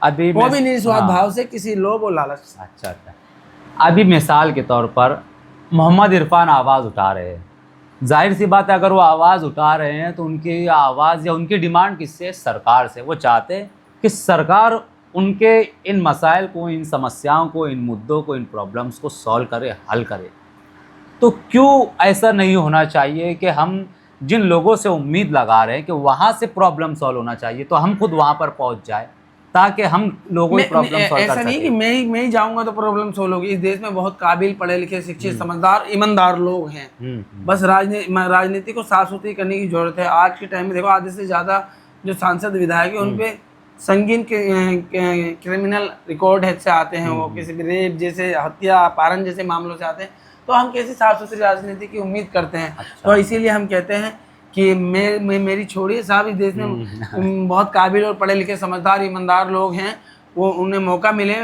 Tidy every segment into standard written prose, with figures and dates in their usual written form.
अभी वो भी निस्वार्थ हाँ, भाव से, किसी लोभ और लालच से। अच्छा अच्छा। अभी मिसाल के तौर पर मोहम्मद इरफान आवाज़ उठा रहे हैं, जाहिर सी बात है अगर वो आवाज़ उठा रहे हैं तो उनकी आवाज़ या उनकी डिमांड किससे? सरकार से। वो चाहते हैं कि सरकार उनके इन मसाइल को, इन समस्याओं को, इन मुद्दों को, इन प्रॉब्लम्स को सॉल्व करे, हल करे। तो क्यों ऐसा नहीं होना चाहिए कि हम जिन लोगों से उम्मीद लगा रहे हैं कि वहाँ से प्रॉब्लम सॉल्व होना चाहिए, तो हम खुद वहाँ पर पहुँच जाए ताकि हम लोगों की प्रॉब्लम सॉल्व कर ऐसा नहीं कि सकें। मैं ही जाऊंगा तो प्रॉब्लम सोल्व होगी। इस देश में बहुत काबिल, पढ़े लिखे, शिक्षित, समझदार, ईमानदार लोग हैं। बस राजनीति को साफ सुथरी करने की जरूरत है। आज के टाइम में देखो, आधे से ज़्यादा जो सांसद विधायक है उन पे संगीन क्रिमिनल रिकॉर्ड है से आते हैं। वो किसी भी रेप जैसे, हत्या, अपहरण जैसे मामलों से आते हैं। तो हम कैसी साफ सुथरी राजनीति की उम्मीद करते हैं? तो इसीलिए हम कहते हैं कि मेरी छोड़िए साहब, इस देश में बहुत काबिल और पढ़े लिखे, समझदार, ईमानदार लोग हैं। वो उन्हें मौका मिले।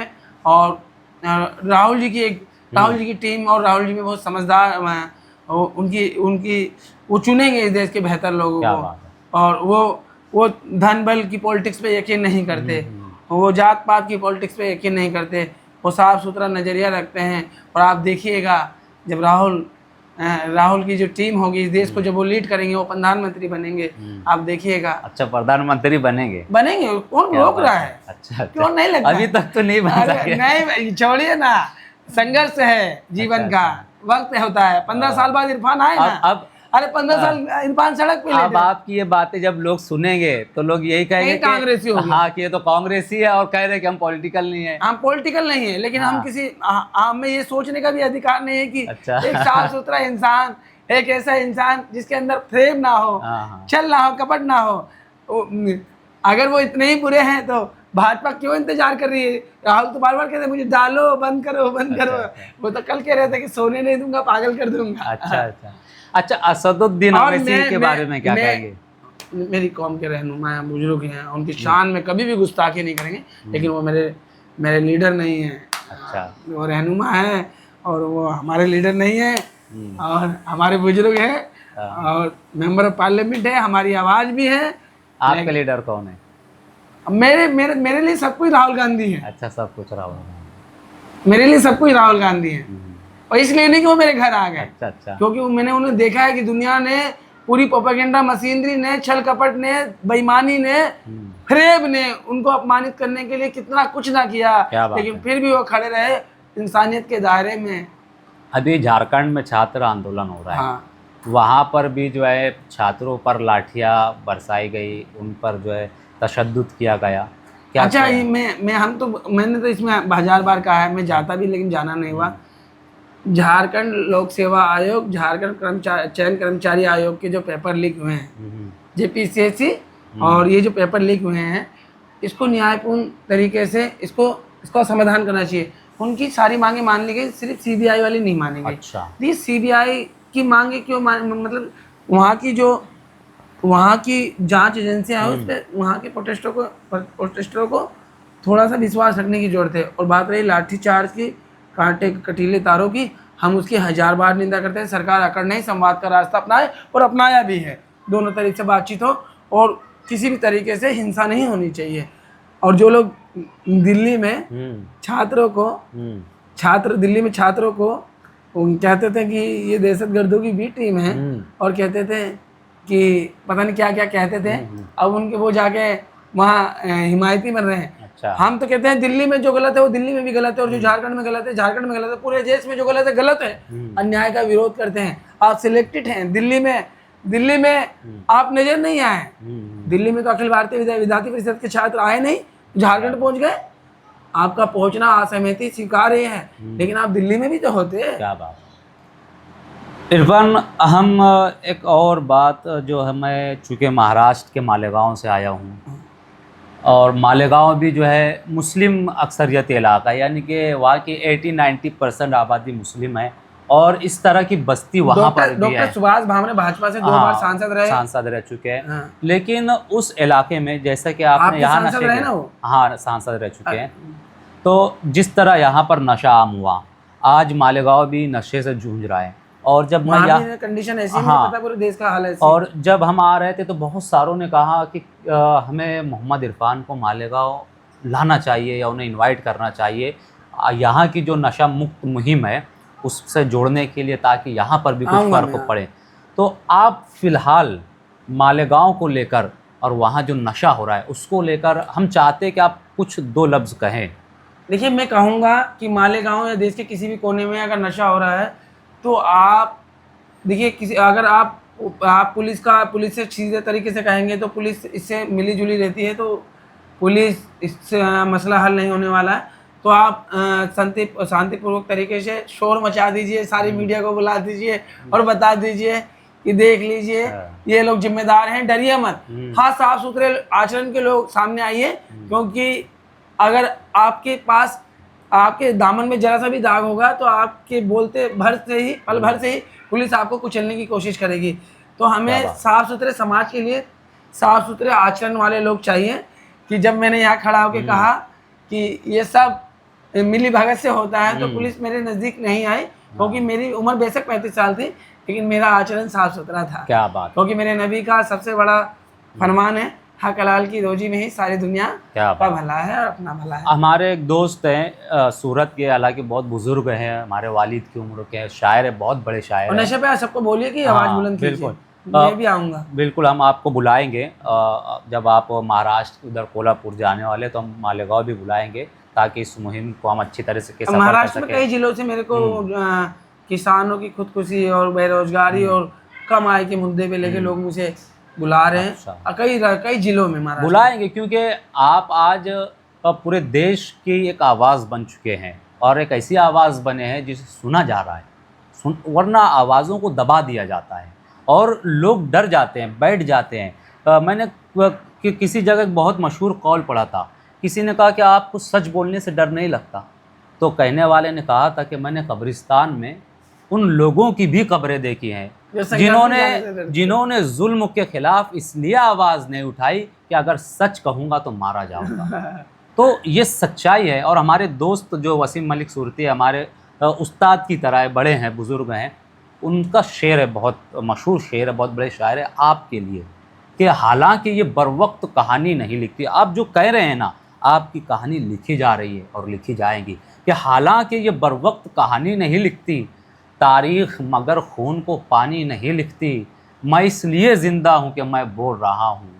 और राहुल जी की टीम और राहुल जी में बहुत समझदार, उनकी उनकी वो चुनेंगे इस देश के बेहतर लोगों क्या को। बात है। और वो धन बल की पॉलिटिक्स पे यकीन नहीं करते, वो जात पात की पॉलिटिक्स पे यकीन नहीं करते। वो साफ सुथरा नज़रिया रखते हैं। और आप देखिएगा, जब राहुल की जो टीम होगी इस देश को, जब वो लीड करेंगे, वो प्रधानमंत्री बनेंगे। आप देखिएगा। अच्छा, प्रधानमंत्री बनेंगे? कौन रोक रहा है? अच्छा, क्यों नहीं लगता? अभी तक तो नहीं बन सके। नहीं, छोड़िए ना, संघर्ष है जीवन का, वक्त होता है। 15 साल बाद इरफान आए ना। अब अरे 15 साल इरफान सड़क पे अब आपकी ये बातें जब लोग सुनेंगे तो लोग यही कहेंगे कि कांग्रेसी हो गया। हाँ, कि ये तो कांग्रेसी है और कह रहे हैं कि हम पॉलिटिकल नहीं है। हम पॉलिटिकल नहीं है, लेकिन हम हमें ये सोचने का भी अधिकार नहीं है कि एक साफ सुथरा इंसान, एक ऐसा इंसान जिसके अंदर फ्रेम ना हो, छल ना हो, कपट ना हो, अगर वो इतने ही बुरे हैं तो भाजपा क्यों इंतजार कर रही है? राहुल तो बार बार कहते मुझे डालो, बंद करो, बंद करो। वो तो कल कह रहे थे कि सोने नहीं दूंगा, पागल कर दूंगा। अच्छा, असदुद्दीन ओवैसी के बारे में क्या कहेंगे? मेरी कौम के रहनुमा हैं, बुजुर्ग हैं, उनकी शान में कभी भी गुस्ताखी नहीं करेंगे। लेकिन वो मेरे लीडर नहीं है। अच्छा, वो रहनुमा है और वो हमारे लीडर नहीं है। और हमारे बुजुर्ग हैं और मेंबर ऑफ पार्लियामेंट है, हमारी आवाज़ भी है। आपका लीडर कौन है? मेरे लिए सब कुछ राहुल गांधी है। अच्छा, सब कुछ राहुल गांधी। मेरे लिए सब कुछ राहुल गांधी है। और इसलिए नहीं कि वो मेरे घर आ गए। अच्छा। क्योंकि मैंने उन्हें देखा है कि दुनिया ने, पूरी प्रोपेगेंडा मशीनरी ने, छल कपट ने, बेईमानी ने, फरेब ने उनको अपमानित करने के लिए कितना कुछ ना किया, लेकिन फिर भी वो खड़े रहे इंसानियत के दायरे में। अभी झारखंड में छात्र आंदोलन हो रहा है। वहाँ पर भी जो है छात्रों पर लाठियाँ बरसाई गई, उन पर जो है तशद्दुद किया गया। क्या अच्छा, मैंने तो इसमें 1000 बार कहा है, मैं जाता भी लेकिन जाना नहीं हुआ। झारखंड लोक सेवा आयोग, झारखंड चयन कर्मचारी आयोग के जो पेपर लीक हुए हैं, JPCSC, और ये जो पेपर लीक हुए हैं, इसको न्यायपूर्ण तरीके से इसको समाधान करना चाहिए। उनकी सारी मांगे मान ली गई, सिर्फ CBI वाली नहीं मानी गई। अच्छा, ये CBI की मांगे क्यों मतलब वहाँ की जांच एजेंसियाँ हैं, उस पर वहाँ के प्रोटेस्टरों को थोड़ा सा विश्वास रखने की जरूरत है। और बात रही लाठीचार्ज की, कांटे कटीले तारों की, हम उसकी 1000 बार निंदा करते हैं। सरकार अकड़ नहीं, संवाद का रास्ता अपनाए, और अपनाया भी है। दोनों तरीके से बातचीत हो और किसी भी तरीके से हिंसा नहीं होनी चाहिए। और जो लोग दिल्ली में छात्रों को कहते थे कि ये दहशतगर्दों की बी टीम है, और कहते थे कि पता नहीं क्या क्या कहते थे, अब उनके वो जाके वहाँ हिमायती बन रहे हैं। अच्छा। हम तो कहते हैं दिल्ली में जो गलत है वो दिल्ली में भी गलत है, और जो झारखंड में गलत है झारखंड में गलत है, पूरे देश में जो गलत है गलत है। अन्याय का विरोध करते हैं। आप सिलेक्टेड हैं दिल्ली में आप नजर नहीं आए। दिल्ली में तो अखिल भारतीय विद्यार्थी परिषद के छात्र आए नहीं, झारखंड पहुंच गए। आपका पहुंचना असहमति स्वीकार्य है, लेकिन आप दिल्ली में भी तो होते। क्या बात। इरफान, हम एक और बात जो है, मैं चूँकि महाराष्ट्र के मालेगांव से आया हूँ, और मालेगांव भी जो है मुस्लिम अक्सरियत इलाका, यानी कि वहाँ की 80-90% आबादी मुस्लिम है, और इस तरह की बस्ती वहाँ पर भी है। डॉक्टर सुभाष भामरे भाजपा से 2 बार सांसद रह चुके हैं। लेकिन उस इलाके में, जैसा कि आपने यहाँ नशे के, सांसद रह चुके हैं, तो जिस तरह यहाँ पर नशा आम हुआ, आज मालेगांव भी नशे से जूझ रहा है। और जब मैं यहाँ कंडीशन ऐसी पता पूरे देश का हाल है। और जब हम आ रहे थे तो बहुत सारों ने कहा कि हमें मोहम्मद इरफान को मालेगांव लाना चाहिए या उन्हें इनवाइट करना चाहिए यहाँ की जो नशा मुक्त मुहिम है उससे जोड़ने के लिए, ताकि यहाँ पर भी कुछ आऊँगा फ़र्क मैं। पड़े। तो आप फ़िलहाल मालेगांव को लेकर और वहाँ जो नशा हो रहा है उसको लेकर हम चाहते हैं कि आप कुछ 2 लफ्ज़ कहें। देखिए, मैं कहूँगा कि मालेगांव या देश के किसी भी कोने में अगर नशा हो रहा है तो आप देखिए, किसी अगर आप पुलिस से सीधे तरीके से कहेंगे तो पुलिस इससे मिली जुली रहती है, तो पुलिस इससे मसला हल नहीं होने वाला है। तो आप शांतिपूर्वक तरीके से शोर मचा दीजिए, सारी मीडिया को बुला दीजिए और बता दीजिए कि देख लीजिए ये लोग जिम्मेदार हैं, डरिए मत। हाँ, साफ सुथरे आचरण के लोग सामने आइए, क्योंकि अगर आपके पास आपके दामन में जरा सा भी दाग होगा तो आपके बोलते पल भर से ही पुलिस आपको कुचलने की कोशिश करेगी। तो हमें साफ सुथरे समाज के लिए साफ सुथरे आचरण वाले लोग चाहिए। कि जब मैंने यहाँ खड़ा होकर कहा कि ये सब मिली भगत से होता है तो पुलिस मेरे नज़दीक नहीं आई, क्योंकि मेरी उम्र बेशक 35 साल थी लेकिन मेरा आचरण साफ सुथरा था। क्या बात, क्योंकि मेरे नबी का सबसे बड़ा फरमान है, हक हलाल की रोजी में ही सारी दुनिया का भला है और अपना भला है। हमारे एक दोस्त हैं सूरत के, हालांकि बहुत बुजुर्ग हैं, हमारे वालिद की उम्र के हैं, शायर है, बहुत बड़े शायर और हैं। नशे पे सबको बोलिए कि आवाज़ बुलंद कीजिए। बिल्कुल, मैं भी आऊँगा। बिल्कुल, हम आपको बुलाएंगे। जब आप महाराष्ट्र उधर कोल्हापुर जाने वाले तो हम मालेगांव भी बुलाएंगे, ताकि इस मुहिम को हम अच्छी तरह से महाराष्ट्र में कई जिलों से मेरे को किसानों की खुदकुशी और बेरोजगारी और कम आय के मुद्दे पे लेके लोग मुझे बुला रहे हैं। अच्छा। कई जिलों में महाराष्ट्र बुलाएंगे, क्योंकि आप आज पूरे देश की एक आवाज़ बन चुके हैं और एक ऐसी आवाज़ बने हैं जिसे सुना जा रहा है। वरना आवाज़ों को दबा दिया जाता है और लोग डर जाते हैं, बैठ जाते हैं। मैंने किसी जगह बहुत मशहूर कॉल पढ़ा था, किसी ने कहा कि आपको सच बोलने से डर नहीं लगता, तो कहने वाले ने कहा था कि मैंने कब्रिस्तान में उन लोगों की भी कब्रें देखी हैं जिन्होंने जुल्म के खिलाफ इसलिए आवाज़ नहीं उठाई कि अगर सच कहूँगा तो मारा जाऊँगा। तो ये सच्चाई है। और हमारे दोस्त जो वसीम मलिक सूरती है, हमारे उस्ताद की तरह है, बड़े हैं, बुज़ुर्ग हैं, उनका शेर है, बहुत मशहूर शेर है, बहुत बड़े शायर है आपके लिए, कि हालांकि ये बर वक्त कहानी नहीं लिखती। आप जो कह रहे हैं ना, आपकी कहानी लिखी जा रही है और लिखी जाएगी, कि हालांकि ये बर वक्त कहानी नहीं लिखती, तारीख़ मगर खून को पानी नहीं लिखती, मैं इसलिए ज़िंदा हूँ कि मैं बोल रहा हूँ।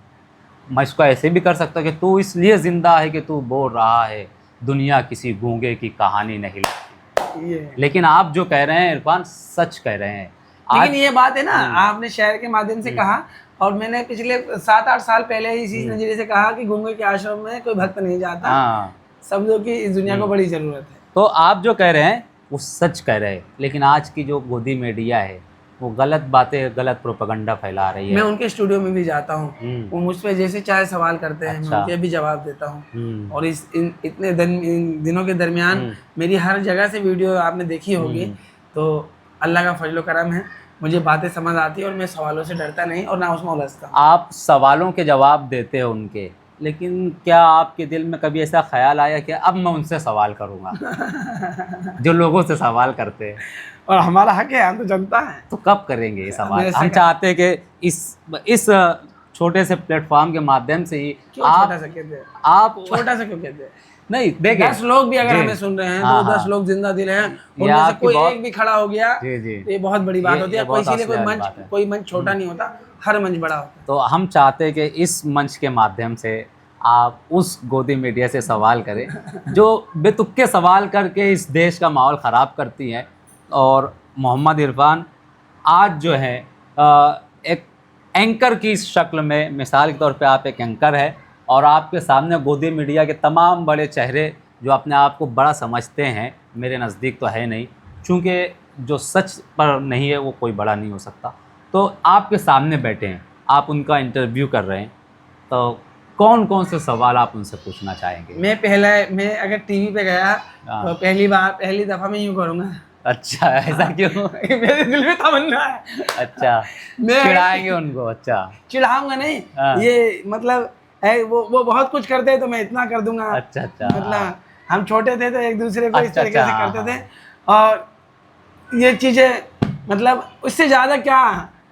मैं इसको ऐसे भी कर सकता कि तू इसलिए ज़िंदा है कि तू बोल रहा है, दुनिया किसी गूंगे की कहानी नहीं लिखती। लेकिन आप जो कह रहे हैं इरफान, सच कह रहे हैं। लेकिन ये बात है ना, आपने शायर के माध्यम से कहा और मैंने पिछले 7-8 साल पहले ही इसी नजरिए से कहा कि गूंगे के आश्रम में कोई भक्त नहीं जाता। शब्दों की इस दुनिया को बड़ी ज़रूरत है। तो आप जो कह रहे हैं वो सच कह रहे हैं, लेकिन आज की जो गोदी मीडिया है वो गलत बातें, गलत प्रोपेगेंडा फैला रही है। मैं उनके स्टूडियो में भी जाता हूँ, वो मुझ पर जैसे चाहे सवाल करते हैं, मैं उनके भी जवाब देता हूँ। और इतने दिनों के दरमियान मेरी हर जगह से वीडियो आपने देखी होगी। तो अल्लाह का फजल करम है, मुझे बातें समझ आती है और मैं सवालों से डरता नहीं और ना उसमें उलझता। आप सवालों के जवाब देते हो उनके, लेकिन क्या आपके दिल में कभी ऐसा ख्याल आया कि अब मैं उनसे सवाल करूँगा जो लोगों से सवाल करते हैं? और हमारा हक है, हम तो जनता है, तो कब करेंगे ये सवाल? हम चाहते हैं कि इस छोटे से प्लेटफॉर्म के माध्यम से ही आप छोटा सा क्यों कहते हैं? नहीं, देखिए 10 लोग भी अगर हमें सुन रहे हैं तो 10 लोग जिंदा दिल हैं, उनमें से कोई एक भी खड़ा हो गया तो ये बहुत बड़ी बात होती है। कोई मंच छोटा नहीं होता, हर मंच बड़ा होता है। तो हम चाहते हैं कि इस मंच के माध्यम से आप उस गोदी मीडिया से सवाल करें जो बेतुके सवाल करके इस देश का माहौल ख़राब करती हैं। और मोहम्मद इरफान आज जो है एक एंकर की शक्ल में, मिसाल के तौर पे आप एक एंकर है और आपके सामने गोदी मीडिया के तमाम बड़े चेहरे जो अपने आप को बड़ा समझते हैं, मेरे नज़दीक तो है नहीं, चूँकि जो सच पर नहीं है वो कोई बड़ा नहीं हो सकता। तो आपके सामने बैठे हैं, आप उनका इंटरव्यू कर रहे हैं, तो कौन कौन से सवाल आप उनसे पूछना चाहेंगे? मैं अगर टीवी पे गया तो पहली दफ़ा मैं यूँ करूँगा। अच्छा, ऐसा क्यों? मेरे दिल में तमन्ना है। अच्छा, चिढ़ाएंगे उनको? अच्छा, चिढ़ाऊंगा नहीं, ये मतलब वो बहुत कुछ करते हैं तो मैं इतना कर दूंगा। अच्छा, मतलब हम छोटे थे तो एक दूसरे को इस तरीके से करते थे और ये चीज़ें मतलब उससे ज़्यादा क्या,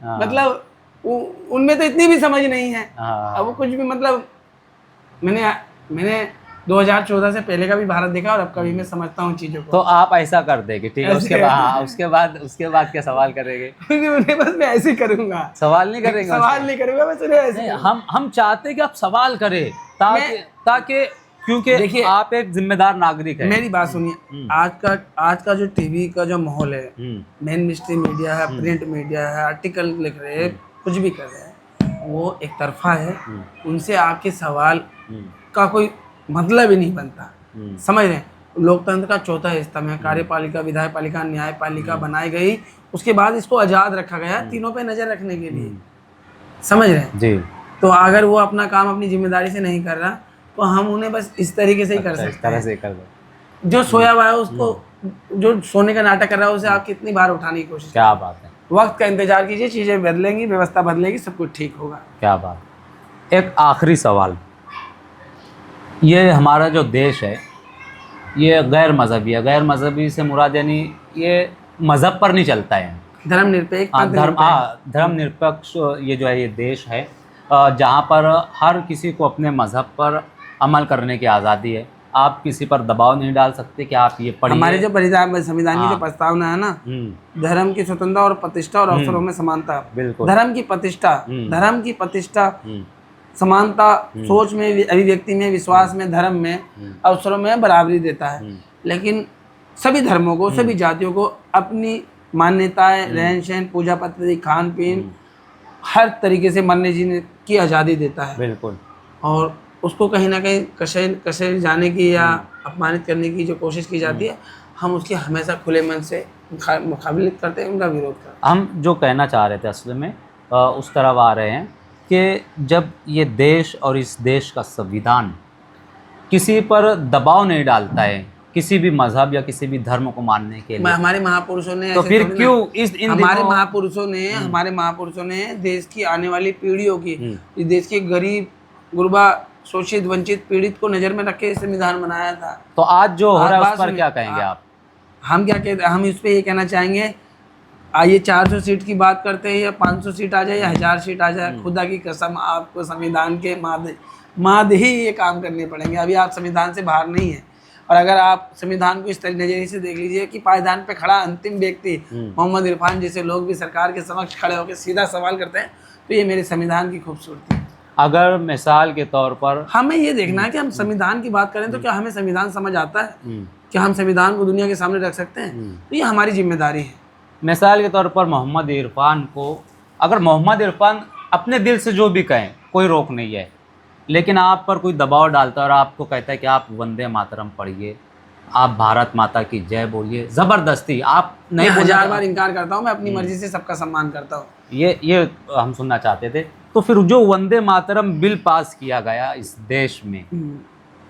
मतलब उनमें तो इतनी भी समझ नहीं है। अब वो कुछ भी मतलब मैंने 2014 से पहले का भी भारत देखा और अब का भी मैं समझता हूँ चीजों तो को। आप ऐसा कर देंगे, ठीक है। उसके बाद, हाँ, उसके बाद क्या सवाल करेंगे? उन्हें बस मैं ऐसे ही करूंगा, सवाल नहीं करेंगे? सवाल नहीं करूंगा, बस उन्हें ऐसे नहीं, करूंगा। हम चाहते हैं कि आप सवाल करें, ताकि क्योंकि देखिए, आप एक जिम्मेदार नागरिक हैं। मेरी बात सुनिए, आज का जो टीवी का जो माहौल है, मेन स्ट्रीम मीडिया है, प्रिंट मीडिया है, आर्टिकल लिख रहे हैं, कुछ भी कर रहे हैं, वो एक तरफा है। उनसे आपके सवाल का कोई मतलब ही नहीं बनता, समझ रहे हैं? लोकतंत्र का चौथा स्तंभ है, कार्यपालिका, विधायपालिका, न्यायपालिका बनाई गई, उसके बाद इसको आज़ाद रखा गया तीनों पे नज़र रखने के लिए, समझ रहे हैं जी। तो अगर वो अपना काम अपनी जिम्मेदारी से नहीं कर रहा तो हम उन्हें बस इस तरीके से ही कर सकते हैं, इस तरह से कर दो। जो सोया हुआ है उसको, जो सोने का नाटक कर रहा है उसे आप कितनी बार उठाने की कोशिश, क्या बात है। वक्त का इंतजार कीजिए, चीज़ें बदलेंगी, व्यवस्था बदलेगी, सब कुछ ठीक होगा। क्या बात। एक आखिरी सवाल, ये हमारा जो देश है ये गैर मजहबी है। गैर मजहबी से मुराद यानी ये मज़हब पर नहीं चलता है, धर्मनिरपेक्ष, धर्मनिरपेक्ष ये जो है ये देश है, जहाँ पर हर किसी को अपने मज़हब पर अमल करने की आज़ादी है। आप किसी पर दबाव नहीं डाल सकते कि आप ये पढ़िए। हमारे जो संविधान की जो प्रस्तावना है ना, धर्म की स्वतंत्रता और प्रतिष्ठा और अवसरों में समानता, बिल्कुल, धर्म की प्रतिष्ठा, समानता, सोच में, अभिव्यक्ति में, विश्वास में, धर्म में, अवसरों में बराबरी देता है। लेकिन सभी धर्मों को, सभी जातियों को अपनी मान्यताएं, रहन सहन, पूजा पद्धति, खान पीन, हर तरीके से मरने जीने की आज़ादी देता है। बिल्कुल। और उसको कहीं ना कहीं कसे जाने की या अपमानित करने की जो कोशिश की जाती है, हम उसकी हमेशा खुले मन से मुकाबलित करते हैं, उनका विरोध करते हैं। हम जो कहना चाह रहे थे असल में उस तरफ आ रहे हैं कि जब ये देश और इस देश का संविधान किसी पर दबाव नहीं डालता है किसी भी मजहब या किसी भी धर्म को मानने के लिए, हमारे महापुरुषों ने, तो फिर क्यों हमारे महापुरुषों ने देश की आने वाली पीढ़ियों की, इस देश के गरीब, गुरबा, शोषित, वंचित, पीड़ित को नजर में रख के संविधान बनाया था। तो आज जो हो रहा है उस पर क्या कहेंगे आप? हम क्या कहते हैं, हम इस पे ये कहना चाहेंगे, आइए 400 सीट की बात करते हैं या 500 सीट आ जाए या 1000 सीट आ जाए, खुदा की कसम आपको संविधान के माद ही ये काम करने पड़ेंगे। अभी आप संविधान से बाहर नहीं है, और अगर आप संविधान को इस तरह नजरिए से देख लीजिए कि पायदान पे खड़ा अंतिम व्यक्ति मोहम्मद इरफान जैसे लोग भी सरकार के समक्ष खड़े होकर सीधा सवाल करते हैं, तो ये मेरे संविधान की खूबसूरती है। अगर मिसाल के तौर पर हमें ये देखना है कि हम संविधान की बात करें तो क्या हमें संविधान समझ आता है, क्या हम संविधान को दुनिया के सामने रख सकते हैं, तो ये हमारी जिम्मेदारी है। मिसाल के तौर पर मोहम्मद इरफान को, अगर मोहम्मद इरफान अपने दिल से जो भी कहें कोई रोक नहीं है, लेकिन आप पर कोई दबाव डालता है और आपको कहता है कि आप वंदे मातरम पढ़िए, आप भारत माता की जय बोलिए, ज़बरदस्ती आप नहीं, 1000 बार इनकार करता हूँ, मैं अपनी मर्जी से सबका सम्मान करता हूँ, ये हम सुनना चाहते थे। तो फिर जो वंदे मातरम बिल पास किया गया इस देश में,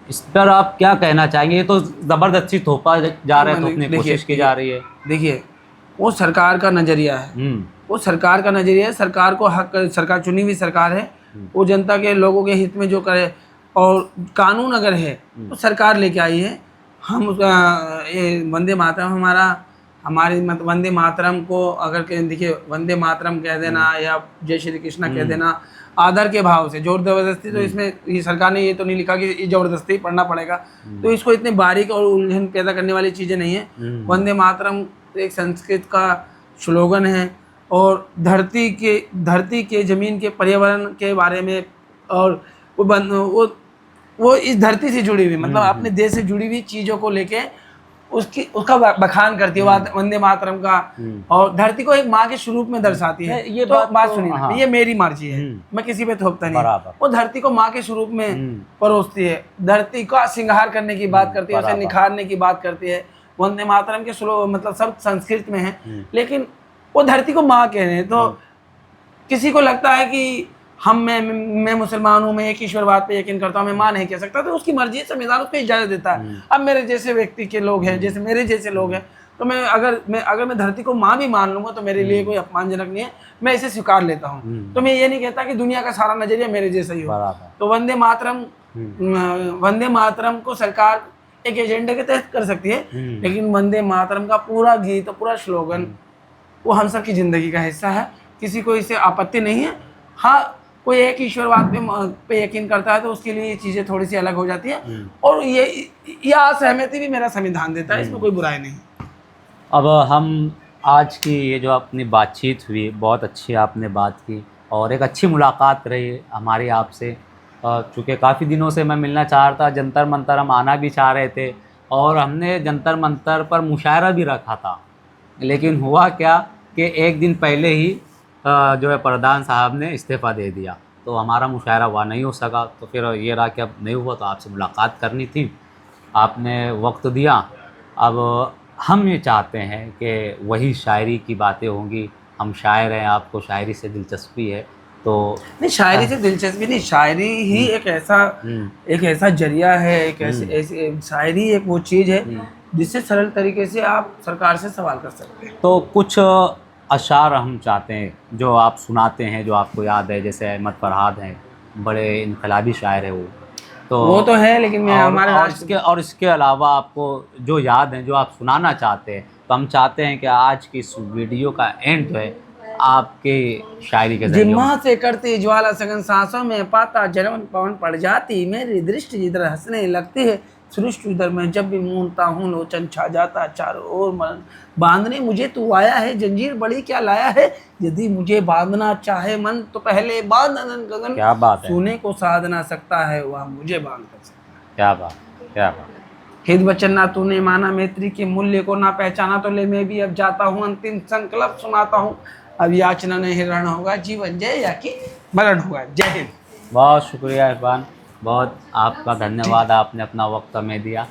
इस पर आप क्या कहना चाहेंगे? ये तो ज़बरदस्ती थोपा जा रहा है, तो अपनी कोशिश की जा रही है। देखिए, वो सरकार का नज़रिया है, वो सरकार का नज़रिया है, सरकार को हक, सरकार चुनी हुई सरकार है, वो जनता के लोगों के हित में जो करे, और कानून अगर है तो सरकार लेके आई है। हम उसका ये वंदे मातरम हमारी वंदे मातरम को अगर देखिए, वंदे मातरम कह देना या जय श्री कृष्णा कह देना आदर के भाव से, जोर जबरदस्ती, तो इसमें ये सरकार ने ये तो नहीं लिखा कि ये जबरदस्ती पढ़ना पड़ेगा, तो इसको इतने बारीक और उलझन पैदा करने वाली चीज़ें नहीं है। वंदे मातरम एक संस्कृत का स्लोगन है, और धरती के ज़मीन के पर्यावरण के बारे में, और वो इस धरती से जुड़ी हुई, मतलब अपने देश से जुड़ी हुई चीज़ों को लेके उसका बखान करती है वंदे मातरम का, और धरती को एक माँ के स्वरूप में दर्शाती है। ये तो बात सुनिए, हाँ। ये मेरी मर्जी है, मैं किसी पे थोपता नहीं। वो धरती को माँ के स्वरूप में परोसती है, धरती का श्रृंगार करने की बात करती है, उसे निखारने की बात करती है। वंदे मातरम के श्लोक मतलब सब संस्कृत में है, लेकिन वो धरती को माँ कह रहे हैं। तो किसी को लगता है कि मैं मुसलमान हूँ, मैं एक ईश्वरवाद पे यकीन करता हूँ, मैं माँ नहीं कह सकता, तो उसकी मर्जी है, संविधान उसको इजाज़त देता है। अब मेरे जैसे व्यक्ति के लोग हैं, जैसे मेरे जैसे लोग हैं, तो अगर मैं धरती को माँ भी मान लूँगा तो मेरे लिए कोई अपमानजनक नहीं है, मैं इसे स्वीकार लेता हूँ। तो मैं ये नहीं कहता कि दुनिया का सारा नजरिया मेरे जैसा ही हो। तो वंदे मातरम को सरकार एक एजेंडे के तहत कर सकती है, लेकिन वंदे मातरम का पूरा गीत, पूरा स्लोगन वो हम सब की ज़िंदगी का हिस्सा है, किसी को इससे आपत्ति नहीं है। हाँ, कोई एक ईश्वरवाद पे यकीन करता है तो उसके लिए ये चीज़ें थोड़ी सी अलग हो जाती है, और ये असहमति भी मेरा संविधान देता है, इसमें कोई बुराई नहीं। अब हम आज की ये जो अपनी बातचीत हुई, बहुत अच्छी आपने बात की और एक अच्छी मुलाकात रही हमारी आपसे। चूँकि काफ़ी दिनों से मैं मिलना चाह रहा था, जंतर मंतर हम आना भी चाह रहे थे और हमने जंतर मंतर पर मुशायरा भी रखा था, लेकिन हुआ क्या कि एक दिन पहले ही जो है प्रधान साहब ने इस्तीफ़ा दे दिया, तो हमारा मुशायरा वहाँ नहीं हो सका। तो फिर ये रहा कि अब नहीं हुआ, तो आपसे मुलाकात करनी थी, आपने वक्त दिया। अब हम ये चाहते हैं कि वही शायरी की बातें होंगी, हम शायर हैं, आपको शायरी से दिलचस्पी है, तो नहीं, शायरी से दिलचस्पी नहीं, शायरी ही एक ऐसा जरिया है, एक ऐसी शायरी एक वो चीज़ है जिससे सरल तरीके से आप सरकार से सवाल कर सकते हैं। तो कुछ अशार हम चाहते हैं जो आप सुनाते हैं, जो आपको याद है, जैसे अहमद फरहाद हैं, बड़े इनकलाबी शायर है वो तो है, लेकिन मैं हमारे और इसके अलावा आपको जो याद हैं, जो आप सुनाना चाहते हैं, तो हम चाहते हैं कि आज की इस वीडियो का एंड जो है आपके शायरी के जरिए। जिम्मा से करती ज्वाला सघन सांसों में पाता जलन पवन पड़ जाती, मेरी दृष्टि जिधर हंसने लगती है सृष्टि उधर मैं जब भी मूंदता हूँ लोचन छा जाता चारों ओर मन, बांधने मुझे तू आया है जंजीर बड़ी क्या लाया है, यदि मुझे बांधना चाहे मन तो पहले बांध अनंत गगन, क्या बात है, सोने को साध ना सकता है वह मुझे बांध कर सकता है। क्या बात, क्या बात। हित वचन ना तूने माना, मैत्री के मूल्य को ना पहचाना, तो ले मैं भी अब जाता हूँ, अंतिम संकल्प सुनाता हूँ, अब याचना नहीं रण होगा, जीवन जय या कि मरण होगा। जय हिंद। बहुत शुक्रिया इरफान, बहुत आपका धन्यवाद, आपने अपना वक्त हमें दिया।